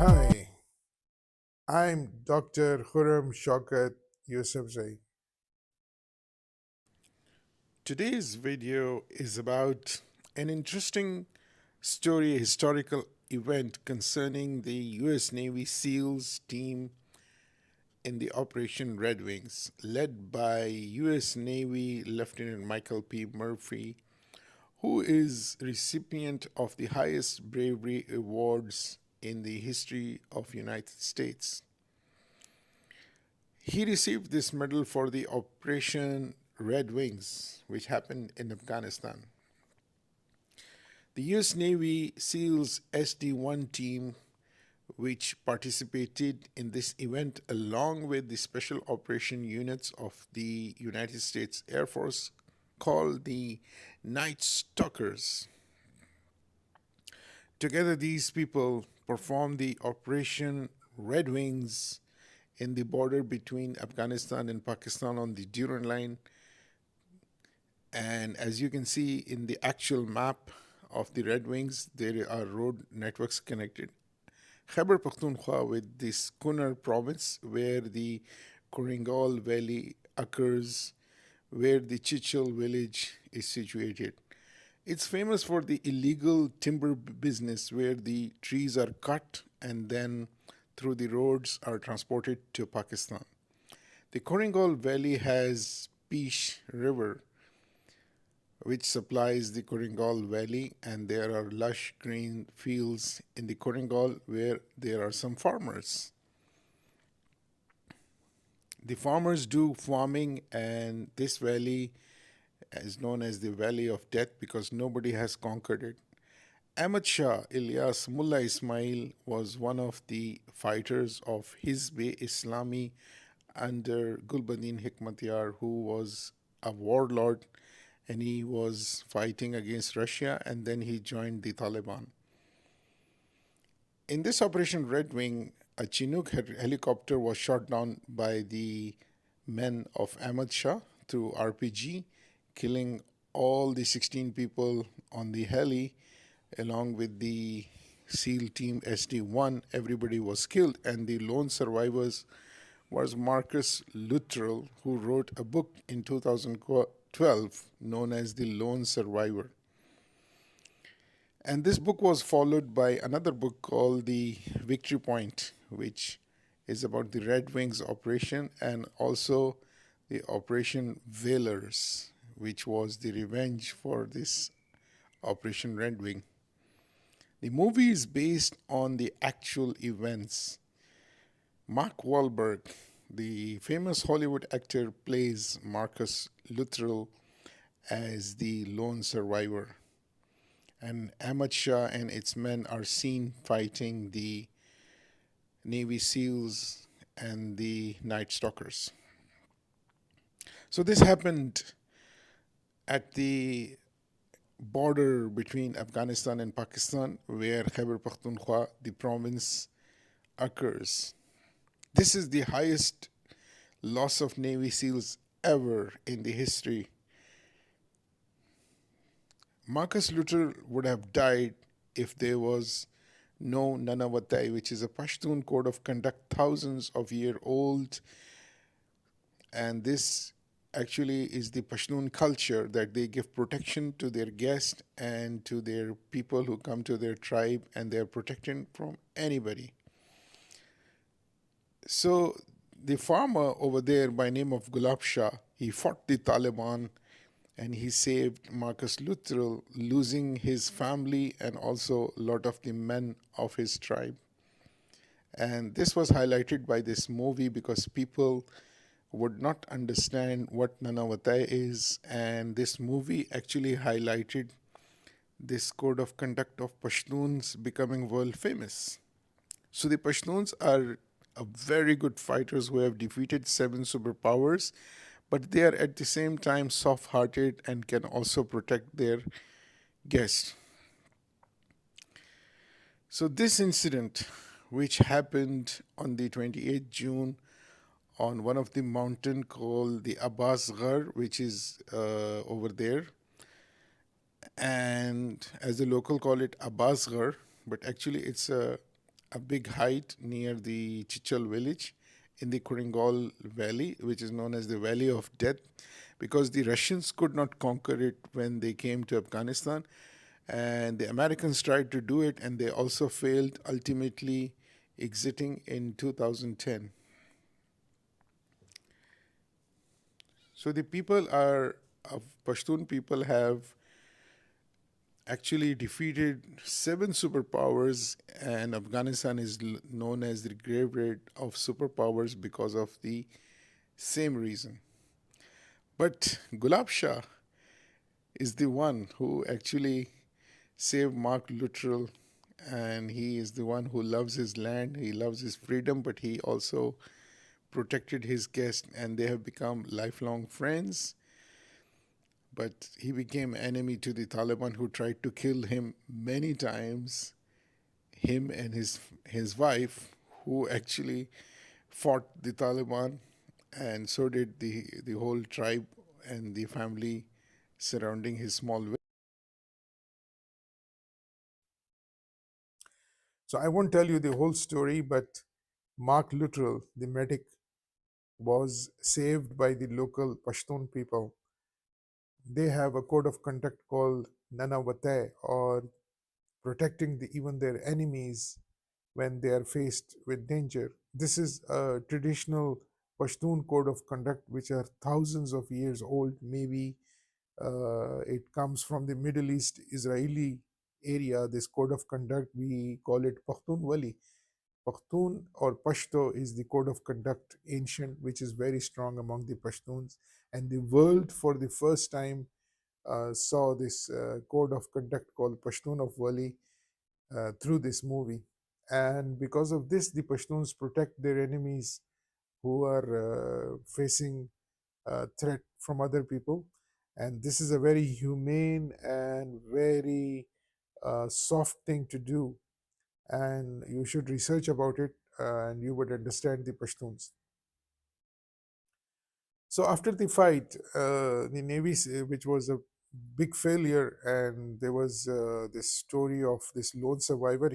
Hi, I'm Dr. Khurrum Shaukat Yusafzai. Today's video is about an interesting story, a historical event concerning the US Navy SEALs team in the Operation Red Wings, led by US Navy Lieutenant Michael P. Murphy, who is recipient of the highest bravery awards in the history of United States. He received this medal for the Operation Red Wings, which happened in Afghanistan. The US Navy SEALs SD-1 team, which participated in this event along with the special operation units of the United States Air Force, called the Night Stalkers. Together, these people performed the Operation Red Wings in the border between Afghanistan and Pakistan on the Durand Line. And as you can see in the actual map of the Red Wings, there are road networks connected. Khyber Pakhtunkhwa with the Kunar province, where the Korengal Valley occurs, where the Chichel village is situated. It's famous for the illegal timber business, where the trees are cut and then through the roads are transported to Pakistan. The Korengal Valley has Peace River, which supplies the Korengal Valley, and there are lush green fields in the Korengal where there are some farmers. The farmers do farming, and this valley is known as the Valley of Death because nobody has conquered it. Ahmad Shah Ilyas Mullah Ismail was one of the fighters of Hizb-e Islami under Gulbuddin Hikmatyar, who was a warlord, and he was fighting against Russia, and then he joined the Taliban. In this Operation Red Wing, a Chinook helicopter was shot down by the men of Ahmad Shah through RPG, killing all the 16 people on the heli along with the SEAL team SD-1. Everybody was killed, and the lone survivors was Marcus Luttrell, who wrote a book in 2012 known as The Lone Survivor. And this book was followed by another book called The Victory Point, which is about the Red Wings operation, and also the Operation Whalers, which was the revenge for this Operation Red Wing. The movie is based on the actual events. Mark Wahlberg, the famous Hollywood actor, plays Marcus Luttrell as the lone survivor. And Ahmad Shah and its men are seen fighting the Navy SEALs and the Night Stalkers. So this happened at the border between Afghanistan and Pakistan, where Khyber Pakhtunkhwa, the province, occurs. This is the highest loss of Navy SEALs ever in the history. Marcus Luther would have died if there was no Nanavatai, which is a Pashtun code of conduct thousands of year old. And this actually is the Pashtun culture that they give protection to their guests and to their people who come to their tribe, and they're protected from anybody. So the farmer over there by name of Gulab Shah, he fought the Taliban and he saved Marcus Luttrell, losing his family and also a lot of the men of his tribe. And this was highlighted by this movie because people would not understand what Nanavatai is, and this movie actually highlighted this code of conduct of Pashtuns becoming world famous. So the Pashtuns are a very good fighters who have defeated 7 superpowers, but they are at the same time soft-hearted and can also protect their guests. So this incident, which happened on the 28th June on one of the mountain called the Abbas Ghar, which is over there, and as the local call it Abbas Ghar, but actually it's a a big height near the Chichal village in the Kuringal Valley, which is known as the Valley of Death, because the Russians could not conquer it when they came to Afghanistan, and the Americans tried to do it, and they also failed, ultimately exiting in 2010. So the people are of Pashtun people have actually defeated seven superpowers, and Afghanistan is known as the graveyard of superpowers because of the same reason. But Gulab Shah is the one who actually saved Mark Luttrell, and he is the one who loves his land, he loves his freedom, but he also protected his guest, and they have become lifelong friends. But he became enemy to the Taliban, who tried to kill him many times, him and his wife, who actually fought the Taliban, and so did the whole tribe and the family surrounding his small village. So I won't tell you the whole story, but Mark Luttrell, the medic, was saved by the local Pashtun people. They have a code of conduct called Nana Wate, or protecting even their enemies when they are faced with danger. This is a traditional Pashtun code of conduct which are thousands of years old. Maybe it comes from the Middle East Israeli area. This code of conduct, we call it Pashtunwali. Pashtun or Pashto is the code of conduct, ancient, which is very strong among the Pashtuns. And the world, for the first time, saw this code of conduct called Pashtun of Wali through this movie. And because of this, the Pashtuns protect their enemies who are facing threat from other people. And this is a very humane and very soft thing to do. And you should research about it, and you would understand the Pashtuns. So after the fight, the Navy, which was a big failure, and there was this story of this lone survivor.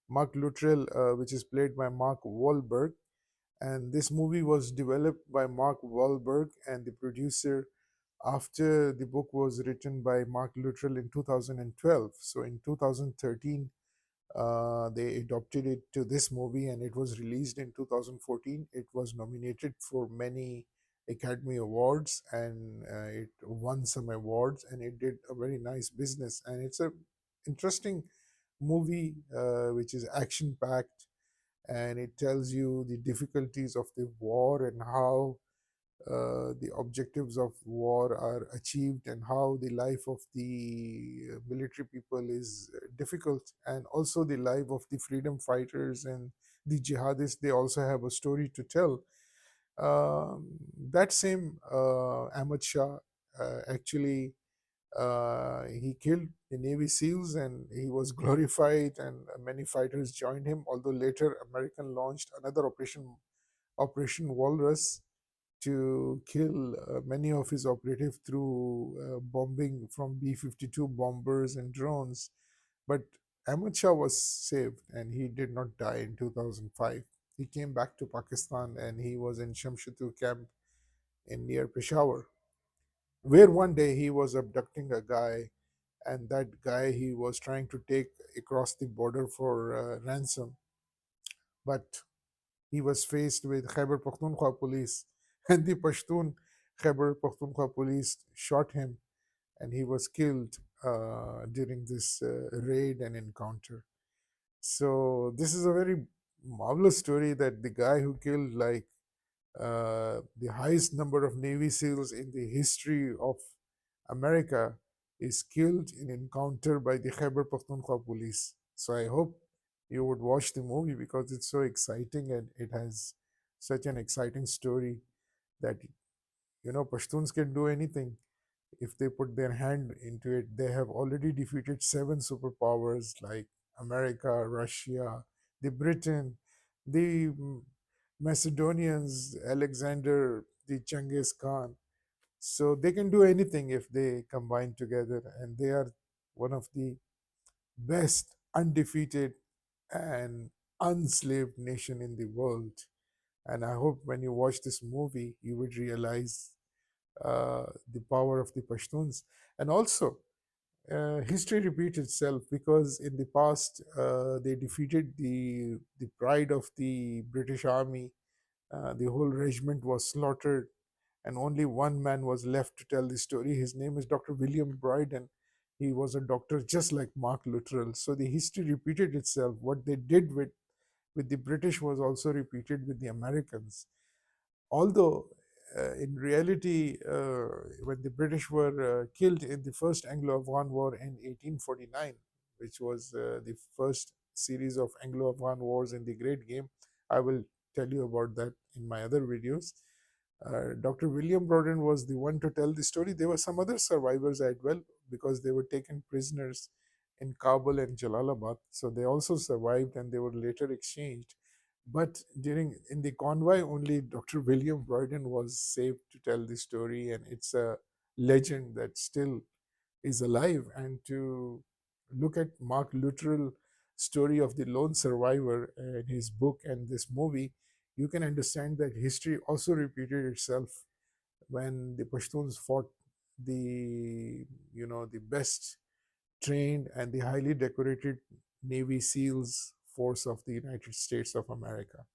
Mark Luttrell, which is played by Mark Wahlberg, and this movie was developed by Mark Wahlberg and the producer after the book was written by Mark Luttrell in 2012. So in 2013, they adopted it to this movie, and it was released in 2014. It was nominated for many Academy Awards, and it won some awards, and it did a very nice business. And it's a interesting movie which is action packed, and it tells you the difficulties of the war and how the objectives of war are achieved, and how the life of the military people is difficult, and also the life of the freedom fighters and the jihadists. They also have a story to tell. That same Ahmad Shah actually he killed the Navy SEALs, and he was glorified, and many fighters joined him. Although later, American launched another Operation Walrus, to kill many of his operatives through bombing from B-52 bombers and drones. But Ahmad Shah was saved, and he did not die in 2005. He came back to Pakistan, and he was in Shamshatu camp in near Peshawar, where one day he was abducting a guy, and that guy he was trying to take across the border for ransom. But he was faced with Khyber Pakhtunkhwa police, and the Pashtun Khyber Pakhtunkhwa police shot him, and he was killed during this raid and encounter. So this is a very marvelous story, that the guy who killed like the highest number of Navy SEALs in the history of America is killed in encounter by the Khyber Pakhtunkhwa police. So I hope you would watch the movie, because it's so exciting, and it has such an exciting story that Pashtuns can do anything if they put their hand into it. They have already defeated seven superpowers like America, Russia, the Britain, the Macedonians, Alexander, the Genghis Khan. So they can do anything if they combine together, and they are one of the best undefeated and unslaved nation in the world. And I hope when you watch this movie, you would realize the power of the Pashtuns. And also, history repeats itself because in the past they defeated the pride of the British Army. The whole regiment was slaughtered, and only one man was left to tell the story. His name is Dr. William Bryden. He was a doctor just like Mark Luttrell. So the history repeated itself. What they did with the British was also repeated with the Americans. Although, in reality, when the British were killed in the first Anglo Afghan War in 1849, which was the first series of Anglo Afghan wars in the Great Game, I will tell you about that in my other videos. Dr. William Brodin was the one to tell the story. There were some other survivors as well because they were taken prisoners in Kabul and Jalalabad. So they also survived and they were later exchanged. But during in the convoy, only Dr. William Brodin was saved to tell the story, and it's a legend that still is alive. And to look at Mark Luttrell story of the lone survivor in his book and this movie, you can understand that history also repeated itself when the Pashtuns fought the the best trained and the highly decorated Navy SEALs force of the United States of America.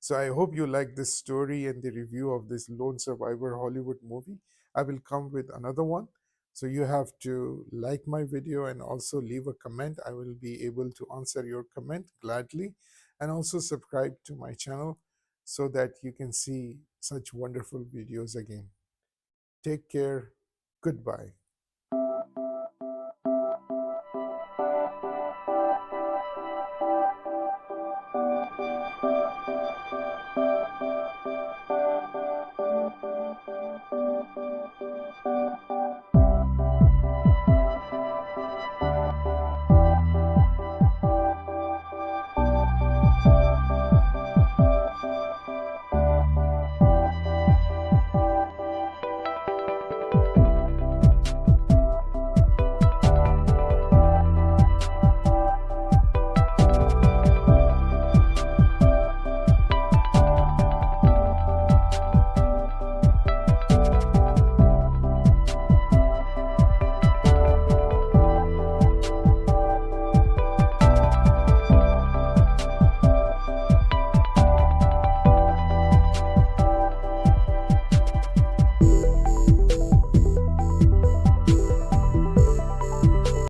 So I hope you like this story and the review of this Lone Survivor Hollywood movie. I will come with another one. So you have to like my video and also leave a comment. I will be able to answer your comment gladly, and also subscribe to my channel so that you can see such wonderful videos again. Take care. Goodbye.